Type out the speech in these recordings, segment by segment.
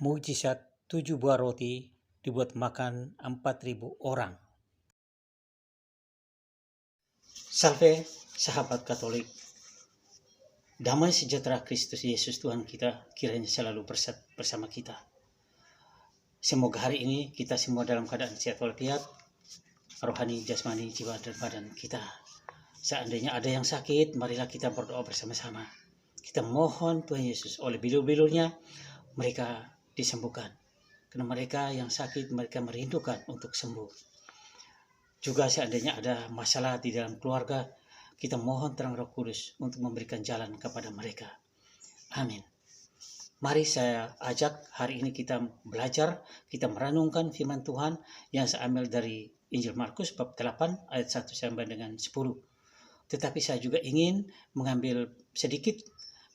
Mukjizat 7 buah roti dibuat makan 4.000 orang. Salve sahabat Katolik, damai sejahtera Kristus Yesus Tuhan kita kiranya selalu bersama kita. Semoga hari ini kita semua dalam keadaan sehat walafiat, rohani, jasmani, jiwa, dan badan kita. Seandainya ada yang sakit, marilah kita berdoa bersama-sama. Kita mohon Tuhan Yesus, oleh bilur-bilurnya mereka disembuhkan. Karena mereka yang sakit, mereka merindukan untuk sembuh. Juga seandainya ada masalah di dalam keluarga, kita mohon terang Roh Kudus untuk memberikan jalan kepada mereka. Amin. Mari saya ajak hari ini kita belajar, kita merenungkan firman Tuhan yang saya ambil dari Injil Markus bab 8 ayat 1 sampai dengan 10. Tetapi saya juga ingin mengambil sedikit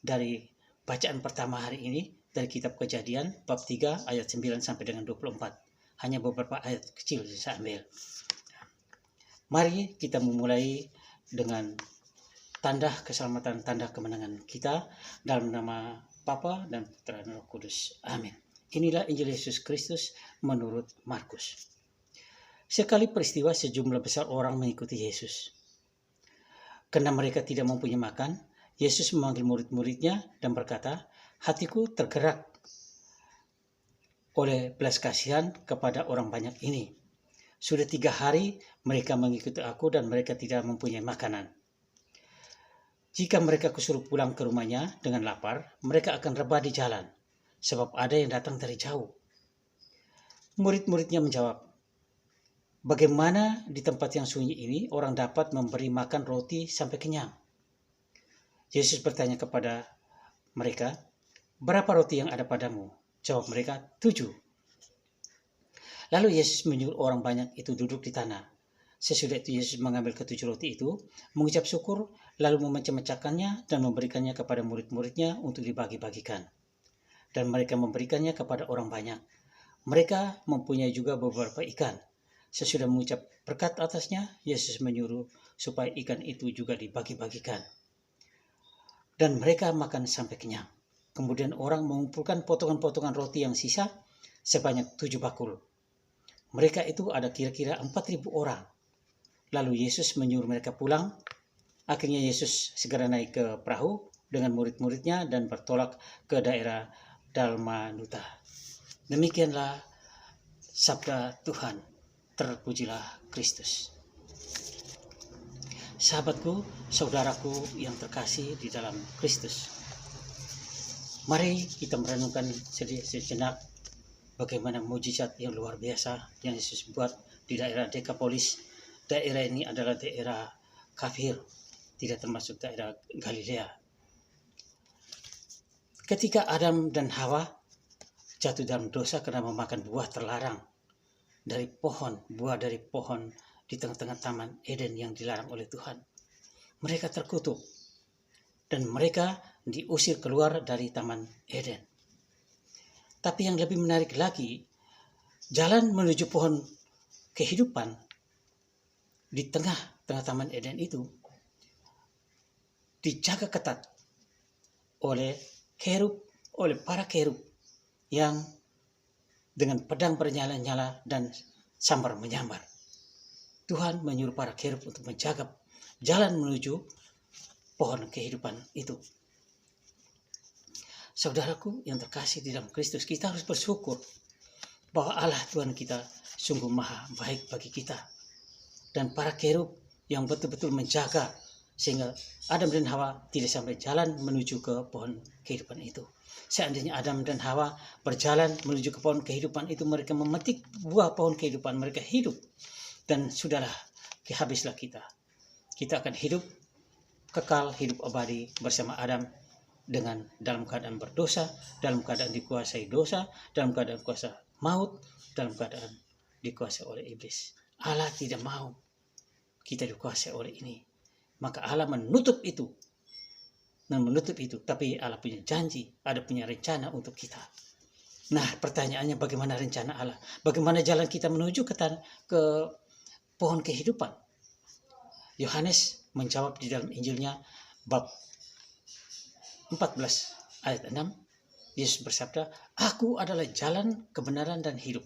dari bacaan pertama hari ini dari kitab Kejadian bab 3 ayat 9 sampai dengan 24. Hanya beberapa ayat kecil yang saya ambil. Mari kita memulai dengan tanda keselamatan, tanda kemenangan kita dalam nama Bapa dan Putra dan Roh Kudus. Amin. Inilah Injil Yesus Kristus menurut Markus. Sekali peristiwa sejumlah besar orang mengikuti Yesus. Karena mereka tidak mempunyai makan, Yesus memanggil murid-muridnya dan berkata, "Hatiku tergerak oleh belas kasihan kepada orang banyak ini. Sudah 3 hari mereka mengikuti aku dan mereka tidak mempunyai makanan. Jika mereka kusuruh pulang ke rumahnya dengan lapar, mereka akan rebah di jalan, sebab ada yang datang dari jauh." Murid-muridnya menjawab, "Bagaimana di tempat yang sunyi ini orang dapat memberi makan roti sampai kenyang?" Yesus bertanya kepada mereka, "Berapa roti yang ada padamu?" Jawab mereka, 7. Lalu Yesus menyuruh orang banyak itu duduk di tanah. Sesudah itu Yesus mengambil ke-7 roti itu, mengucap syukur, lalu memecah-mecahkannya dan memberikannya kepada murid-muridnya untuk dibagi-bagikan. Dan mereka memberikannya kepada orang banyak. Mereka mempunyai juga beberapa ikan. Sesudah mengucap berkat atasnya, Yesus menyuruh supaya ikan itu juga dibagi-bagikan. Dan mereka makan sampai kenyang. Kemudian orang mengumpulkan potongan-potongan roti yang sisa sebanyak 7 bakul. Mereka itu ada kira-kira 4.000 orang. Lalu Yesus menyuruh mereka pulang. Akhirnya Yesus segera naik ke perahu dengan murid-muridnya dan bertolak ke daerah Dalmanuta. Demikianlah sabda Tuhan. Terpujilah Kristus. Sahabatku, saudaraku yang terkasih di dalam Kristus. Mari kita merenungkan sejenak bagaimana mujizat yang luar biasa yang Yesus buat di daerah Dekapolis. Daerah ini adalah daerah kafir, tidak termasuk daerah Galilea. Ketika Adam dan Hawa jatuh dalam dosa karena memakan buah terlarang dari buah dari pohon di tengah-tengah taman Eden yang dilarang oleh Tuhan, mereka terkutuk dan mereka diusir keluar dari taman Eden. Tapi yang lebih menarik lagi, jalan menuju pohon kehidupan di tengah-tengah taman Eden itu dijaga ketat oleh para kerub yang dengan pedang bernyala-nyala dan sambar menyambar. Tuhan menyuruh para kerub untuk menjaga jalan menuju pohon kehidupan itu. Saudaraku yang terkasih di dalam Kristus, kita harus bersyukur bahwa Allah Tuhan kita sungguh maha baik bagi kita. Dan para kerub yang betul-betul menjaga sehingga Adam dan Hawa tidak sampai jalan menuju ke pohon kehidupan itu. Seandainya Adam dan Hawa berjalan menuju ke pohon kehidupan itu, mereka memetik buah pohon kehidupan, mereka hidup. Dan sudahlah, habislah kita. Kita akan hidup kekal, hidup abadi bersama Adam dengan dalam keadaan berdosa, dalam keadaan dikuasai dosa, dalam keadaan kuasa maut, dalam keadaan dikuasai oleh iblis. Allah tidak mau kita dikuasai oleh ini. Maka Allah menutup itu. Tapi Allah punya janji, ada punya rencana untuk kita. Nah, pertanyaannya bagaimana rencana Allah? Bagaimana jalan kita menuju ke pohon kehidupan? Yohanes menjawab di dalam Injilnya bab 14 ayat 6. Yesus bersabda, "Aku adalah jalan, kebenaran, dan hidup.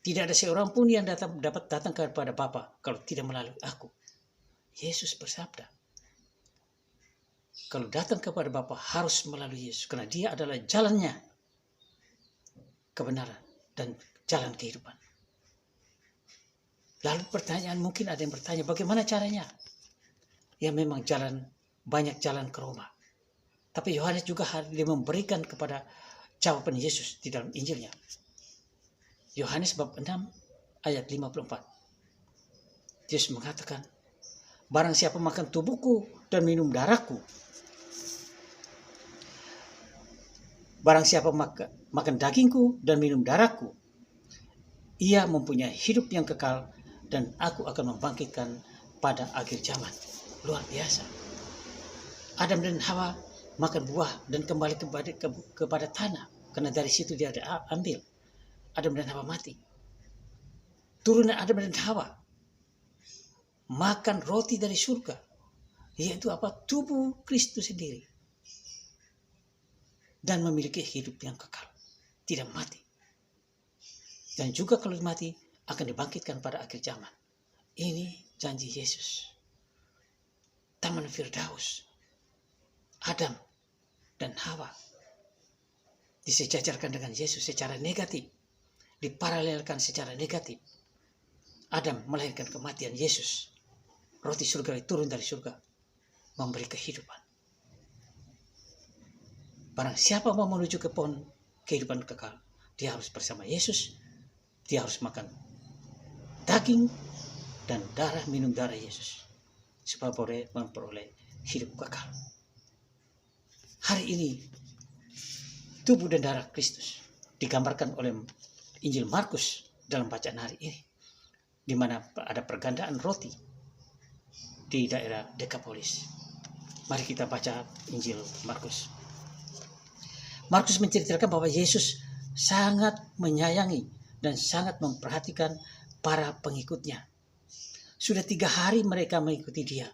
Tidak ada seorang pun yang dapat datang kepada Bapa kalau tidak melalui aku." Yesus bersabda, kalau datang kepada Bapa harus melalui Yesus, karena Dia adalah jalannya, kebenaran, dan jalan kehidupan. Lalu pertanyaan, mungkin ada yang bertanya, bagaimana caranya? Ya memang banyak jalan ke Roma. Tapi Yohanes juga dia memberikan kepada jawaban Yesus di dalam Injilnya. Yohanes bab 6 ayat 54. Yesus mengatakan, barang siapa makan tubuhku dan minum darahku, barang siapa makan dagingku dan minum darahku, ia mempunyai hidup yang kekal, dan aku akan membangkitkan pada akhir zaman. Luar biasa. Adam dan Hawa makan buah dan kembali kepada tanah, karena dari situ dia ada ambil. Adam dan Hawa mati. Turunan Adam dan Hawa makan roti dari surga, yaitu apa? Tubuh Kristus sendiri, dan memiliki hidup yang kekal, tidak mati. Dan juga kalau mati akan dibangkitkan pada akhir zaman. Ini janji Yesus. Taman Firdaus, Adam dan Hawa disejajarkan dengan Yesus secara negatif, diparalelkan secara negatif. Adam melahirkan kematian, Yesus, roti surga turun dari surga, memberi kehidupan. Barang siapa mau menuju ke pohon kehidupan kekal, dia harus bersama Yesus, dia harus makan daging dan minum darah Yesus, supaya boleh memperoleh hidup kekal. Hari ini tubuh dan darah Kristus digambarkan oleh Injil Markus dalam bacaan hari ini, di mana ada pergandaan roti di daerah Dekapolis. Mari kita baca Injil Markus. Markus menceritakan bahwa Yesus sangat menyayangi dan sangat memperhatikan para pengikutnya. Sudah 3 hari mereka mengikuti dia,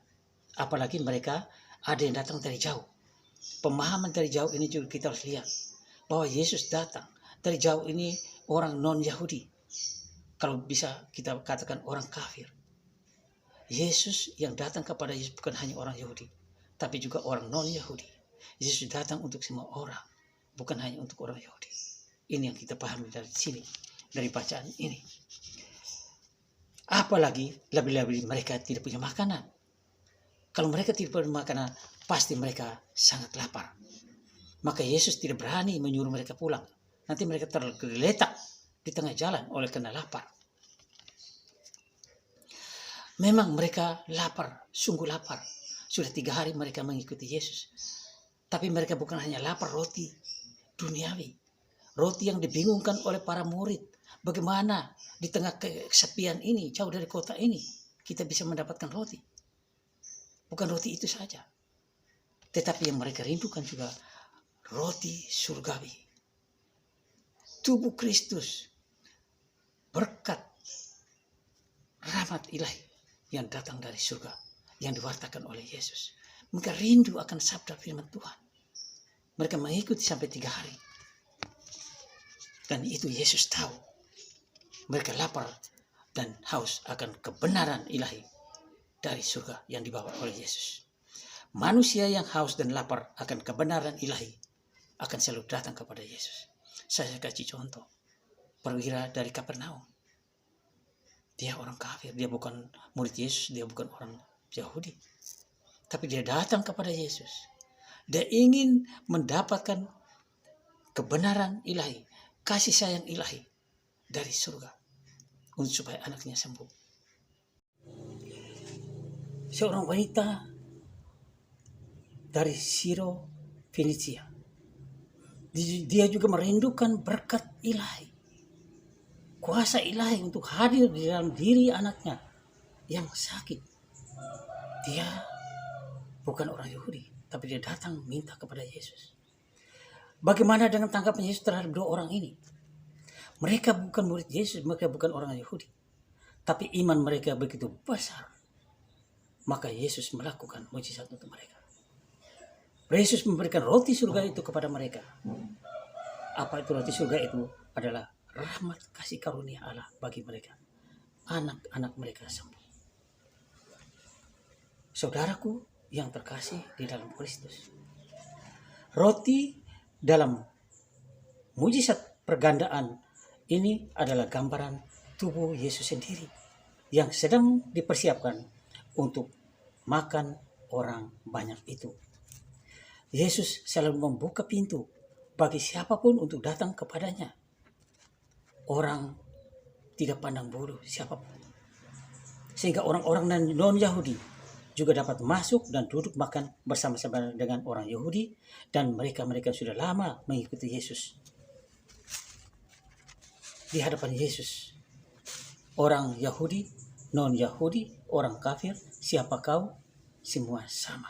apalagi mereka ada yang datang dari jauh. Pemahaman dari jauh ini juga kita harus lihat, bahwa Yesus datang dari jauh ini orang non-Yahudi. Kalau bisa kita katakan orang kafir. Yesus yang datang kepada Yesus bukan hanya orang Yahudi, tapi juga orang non-Yahudi. Yesus datang untuk semua orang, bukan hanya untuk orang Yahudi. Ini yang kita pahami dari sini, dari bacaan ini. Apalagi lebih-lebih mereka tidak punya makanan. Kalau mereka tidak punya makanan, pasti mereka sangat lapar. Maka Yesus tidak berani menyuruh mereka pulang. Nanti mereka tergeletak di tengah jalan oleh karena lapar. Memang mereka lapar, sungguh lapar. Sudah 3 hari mereka mengikuti Yesus. Tapi mereka bukan hanya lapar roti duniawi. Roti yang dibingungkan oleh para murid. Bagaimana di tengah kesepian ini, jauh dari kota ini, kita bisa mendapatkan roti. Bukan roti itu saja, tetapi yang mereka rindukan juga roti surgawi. Tubuh Kristus, berkat rahmat ilahi yang datang dari surga, yang diwartakan oleh Yesus. Mereka rindu akan sabda firman Tuhan. Mereka mengikuti sampai 3 hari. Dan itu Yesus tahu. Mereka lapar dan haus akan kebenaran ilahi dari surga yang dibawa oleh Yesus. Manusia yang haus dan lapar akan kebenaran ilahi akan selalu datang kepada Yesus. Saya kasih contoh. Perwira dari Kapernaum. Dia orang kafir, dia bukan murid Yesus, dia bukan orang Yahudi. Tapi dia datang kepada Yesus. Dia ingin mendapatkan kebenaran ilahi, kasih sayang ilahi dari surga, untuk supaya anaknya sembuh. Seorang wanita dari Siro Fenisia, dia juga merindukan berkat ilahi, kuasa ilahi untuk hadir di dalam diri anaknya yang sakit. Dia bukan orang Yahudi, tapi dia datang minta kepada Yesus. Bagaimana dengan tanggapan Yesus terhadap 2 orang ini? Mereka bukan murid Yesus, mereka bukan orang Yahudi. Tapi iman mereka begitu besar. Maka Yesus melakukan mujizat untuk mereka. Yesus memberikan roti surga itu kepada mereka. Apa itu roti surga itu? Adalah rahmat kasih karunia Allah bagi mereka. Anak-anak mereka semua. Saudaraku yang terkasih di dalam Kristus. Roti dalam mujizat pergandaan ini adalah gambaran tubuh Yesus sendiri yang sedang dipersiapkan untuk makan orang banyak itu. Yesus selalu membuka pintu bagi siapapun untuk datang kepadanya. Orang tidak pandang bulu siapapun. Sehingga orang-orang non-Yahudi juga dapat masuk dan duduk makan bersama-sama dengan orang Yahudi, dan mereka sudah lama mengikuti Yesus. Di hadapan Yesus, orang Yahudi, non-Yahudi, orang kafir, siapa kau, semua sama.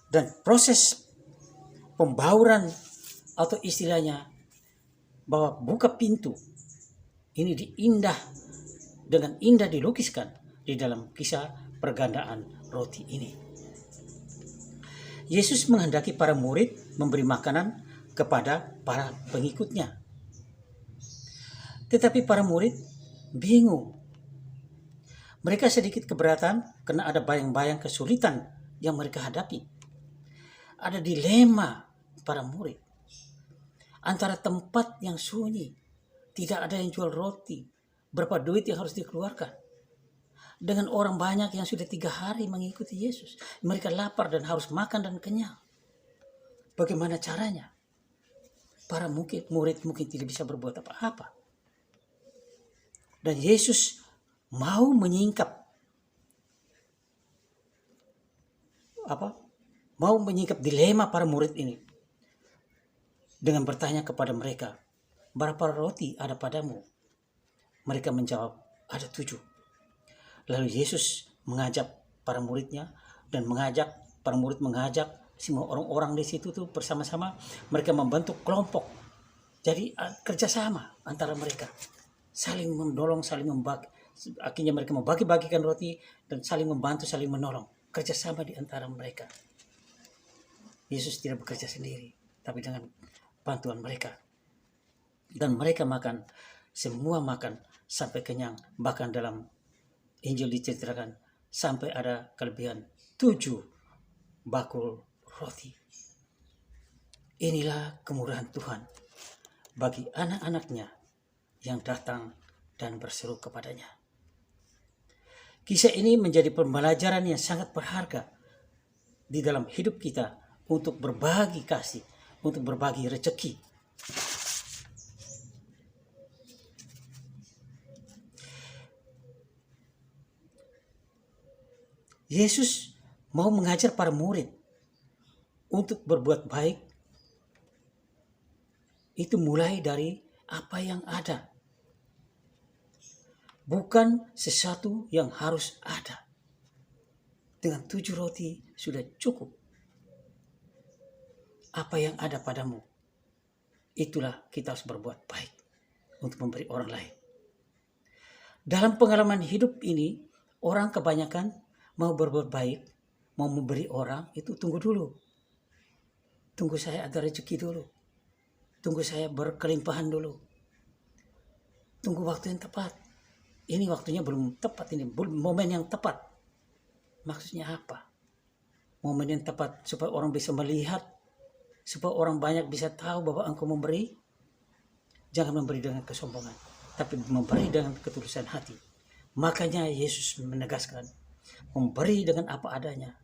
Dan proses pembauran atau istilahnya bahwa buka pintu ini dengan indah dilukiskan di dalam kisah pergandaan roti ini. Yesus menghendaki para murid memberi makanan kepada para pengikutnya. Tetapi para murid bingung. Mereka sedikit keberatan karena ada bayang-bayang kesulitan yang mereka hadapi. Ada dilema para murid antara tempat yang sunyi, tidak ada yang jual roti, berapa duit yang harus dikeluarkan, dengan orang banyak yang sudah 3 hari mengikuti Yesus. Mereka lapar dan harus makan dan kenyang. Bagaimana caranya? Para murid mungkin tidak bisa berbuat apa-apa. Dan Yesus mau menyingkap dilema para murid ini dengan bertanya kepada mereka, berapa roti ada padamu? Mereka menjawab, ada 7. Lalu Yesus mengajak para muridnya dan para murid mengajak semua orang-orang di situ tuh bersama-sama. Mereka membentuk kelompok. Jadi kerjasama antara mereka, saling menolong, saling membagi. Akhirnya mereka membagi-bagikan roti dan saling membantu, saling menolong. Kerjasama di antara mereka. Yesus tidak bekerja sendiri, tapi dengan bantuan mereka. Dan mereka semua makan sampai kenyang. Bahkan dalam Injil diceritakan sampai ada kelebihan 7 bakul roti. Inilah kemurahan Tuhan bagi anak-anaknya yang datang dan berseru kepadanya. Kisah ini menjadi pembelajaran yang sangat berharga di dalam hidup kita untuk berbagi kasih, untuk berbagi rezeki. Yesus mau mengajar para murid untuk berbuat baik. Itu mulai dari apa yang ada. Bukan sesuatu yang harus ada. Dengan 7 roti sudah cukup. Apa yang ada padamu, itulah kita harus berbuat baik untuk memberi orang lain. Dalam pengalaman hidup ini, orang kebanyakan mau berbuat baik, mau memberi orang, itu tunggu dulu. Tunggu saya ada rezeki dulu. Tunggu saya berkelimpahan dulu. Tunggu waktu yang tepat. Ini waktunya belum tepat, ini belum momen yang tepat. Maksudnya apa? Momen yang tepat supaya orang bisa melihat, supaya orang banyak bisa tahu bahwa engkau memberi. Jangan memberi dengan kesombongan, tapi memberi dengan ketulusan hati. Makanya Yesus menegaskan, memberi dengan apa adanya.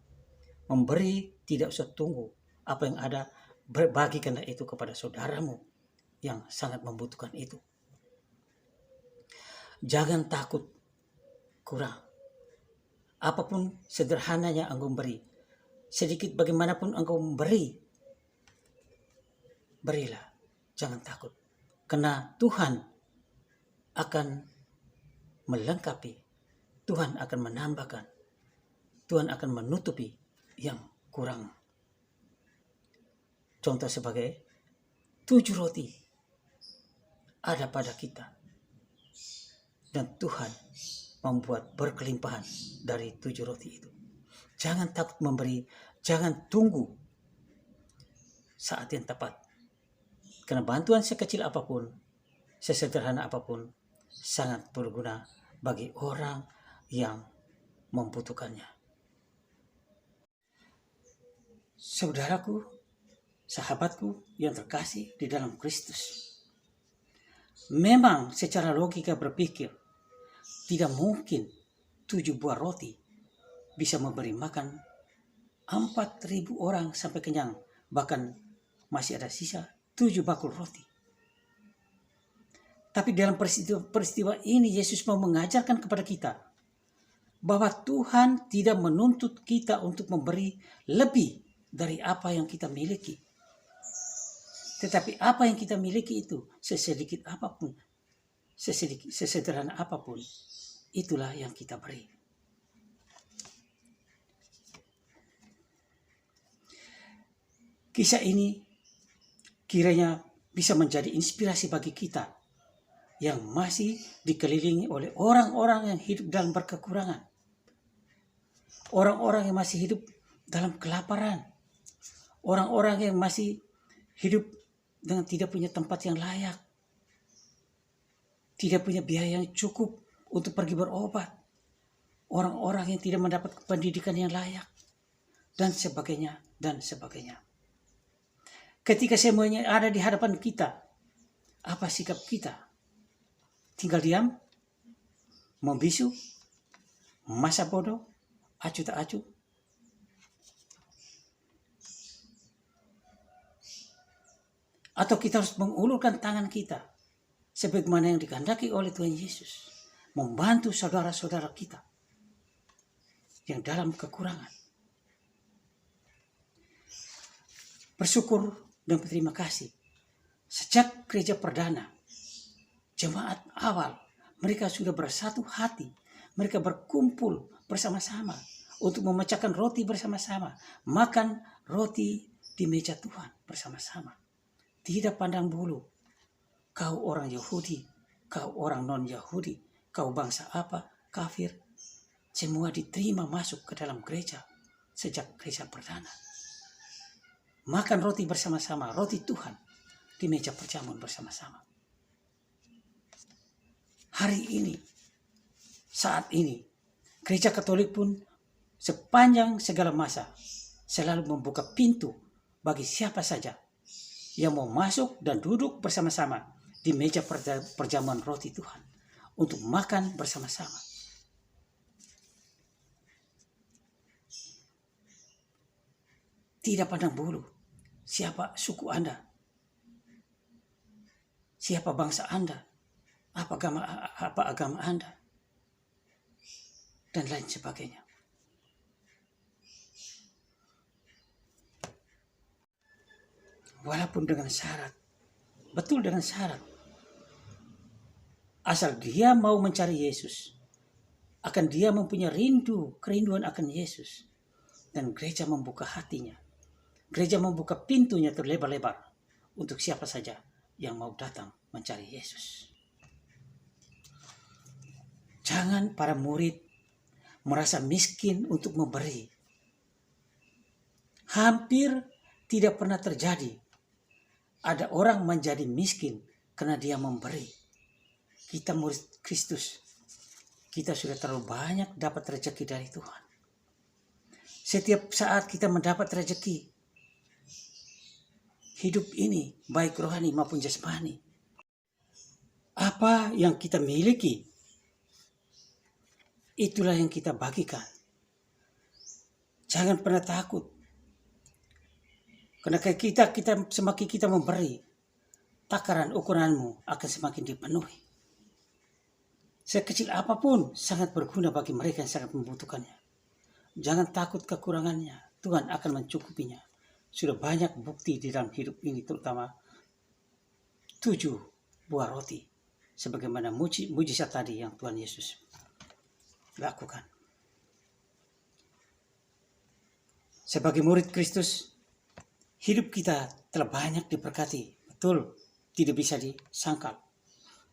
Memberi tidak usah tunggu. Apa yang ada, berbagikanlah itu kepada saudaramu yang sangat membutuhkan itu. Jangan takut kurang. Apapun sederhananya engkau memberi, sedikit bagaimanapun engkau memberi, berilah, jangan takut. Karena Tuhan akan melengkapi, Tuhan akan menambahkan, Tuhan akan menutupi yang kurang. Contoh sebagai 7 roti ada pada kita. Dan Tuhan membuat berkelimpahan dari 7 roti itu. Jangan takut memberi, Jangan tunggu saat yang tepat. Karena bantuan sekecil apapun, sesederhana apapun, sangat berguna bagi orang yang membutuhkannya. Saudaraku, sahabatku yang terkasih di dalam Kristus, memang secara logika berpikir tidak mungkin 7 buah roti bisa memberi makan 4.000 orang sampai kenyang, bahkan masih ada sisa 7 bakul roti. Tapi dalam peristiwa ini Yesus mau mengajarkan kepada kita bahwa Tuhan tidak menuntut kita untuk memberi lebih dari apa yang kita miliki. Tetapi apa yang kita miliki itu, sesedikit apapun, sesederhana apapun, itulah yang kita beri. Kisah ini kiranya bisa menjadi inspirasi bagi kita yang masih dikelilingi oleh orang-orang yang hidup dalam berkekurangan. Orang-orang yang masih hidup dalam kelaparan. Orang-orang yang masih hidup dengan tidak punya tempat yang layak. Tidak punya biaya yang cukup untuk pergi berobat. Orang-orang yang tidak mendapat pendidikan yang layak. Dan sebagainya, dan sebagainya. Ketika semuanya ada di hadapan kita, apa sikap kita? Tinggal diam? Membisu? Masa bodoh? Acuh tak acuh? Atau kita harus mengulurkan tangan kita sebagaimana yang dikehendaki oleh Tuhan Yesus, membantu saudara-saudara kita yang dalam kekurangan. Bersyukur dan berterima kasih. Sejak gereja perdana, jemaat awal, mereka sudah bersatu hati. Mereka berkumpul bersama-sama untuk memecahkan roti bersama-sama. Makan roti di meja Tuhan bersama-sama. Tidak pandang bulu. Kau orang Yahudi, kau orang non-Yahudi, kau bangsa apa, kafir. Semua diterima masuk ke dalam gereja sejak gereja perdana. Makan roti bersama-sama, roti Tuhan di meja perjamuan bersama-sama. Hari ini, saat ini, gereja Katolik pun sepanjang segala masa selalu membuka pintu bagi siapa saja yang mau masuk dan duduk bersama-sama di meja perjamuan roti Tuhan untuk makan bersama-sama. Tidak pandang bulu siapa suku Anda, siapa bangsa Anda, apa agama Anda, dan lain sebagainya. Walaupun dengan syarat, betul dengan syarat, asal dia mau mencari Yesus, akan dia mempunyai kerinduan akan Yesus, dan gereja membuka hatinya, gereja membuka pintunya terlebar-lebar untuk siapa saja yang mau datang mencari Yesus. Jangan para murid merasa miskin untuk memberi. Hampir tidak pernah terjadi ada orang menjadi miskin karena dia memberi. Kita murid Kristus, kita sudah terlalu banyak dapat rezeki dari Tuhan. Setiap saat kita mendapat rezeki, hidup ini baik rohani maupun jasmani, apa yang kita miliki, itulah yang kita bagikan. Jangan pernah takut. Karena semakin kita memberi, takaran ukuranmu akan semakin dipenuhi. Sekecil apapun sangat berguna bagi mereka yang sangat membutuhkannya. Jangan takut kekurangannya, Tuhan akan mencukupinya. Sudah banyak bukti di dalam hidup ini, terutama 7 buah roti. Sebagaimana mujizat tadi yang Tuhan Yesus lakukan. Sebagai murid Kristus, hidup kita telah banyak diberkati. Betul, tidak bisa disangkal.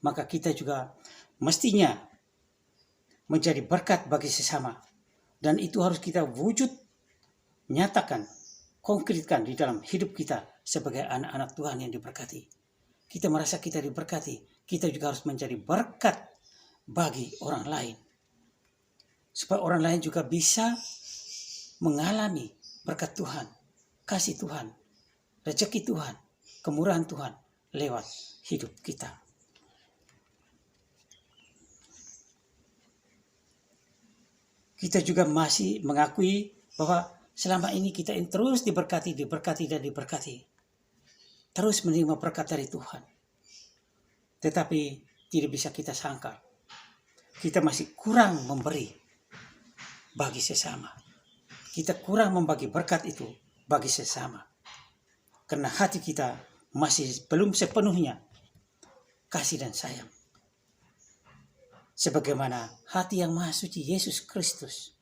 Maka kita juga mestinya menjadi berkat bagi sesama. Dan itu harus kita nyatakan, konkretkan di dalam hidup kita sebagai anak-anak Tuhan yang diberkati. Kita merasa kita diberkati, kita juga harus menjadi berkat bagi orang lain. Supaya orang lain juga bisa mengalami berkat Tuhan, kasih Tuhan, rezeki Tuhan, kemurahan Tuhan lewat hidup kita. Kita juga masih mengakui bahwa selama ini kita terus diberkati dan diberkati. Terus menerima berkat dari Tuhan. Tetapi tidak bisa kita sangkal. Kita masih kurang memberi bagi sesama. Kita kurang membagi berkat itu bagi sesama. Karena hati kita masih belum sepenuhnya kasih dan sayang. Sebagaimana hati yang maha suci Yesus Kristus,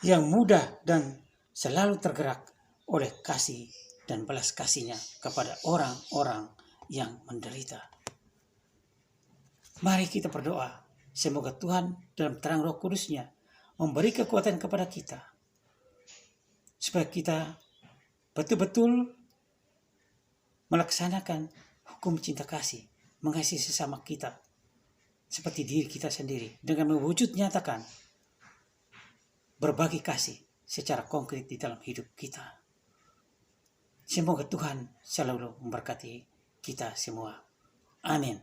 yang mudah dan selalu tergerak oleh kasih dan belas kasihnya kepada orang-orang yang menderita. Mari kita berdoa, semoga Tuhan dalam terang Roh Kudus-Nya memberi kekuatan kepada kita, supaya kita betul-betul melaksanakan hukum cinta kasih, mengasihi sesama kita seperti diri kita sendiri, dengan mewujud nyatakan berbagi kasih secara konkret di dalam hidup kita. Semoga Tuhan selalu memberkati kita semua. Amin.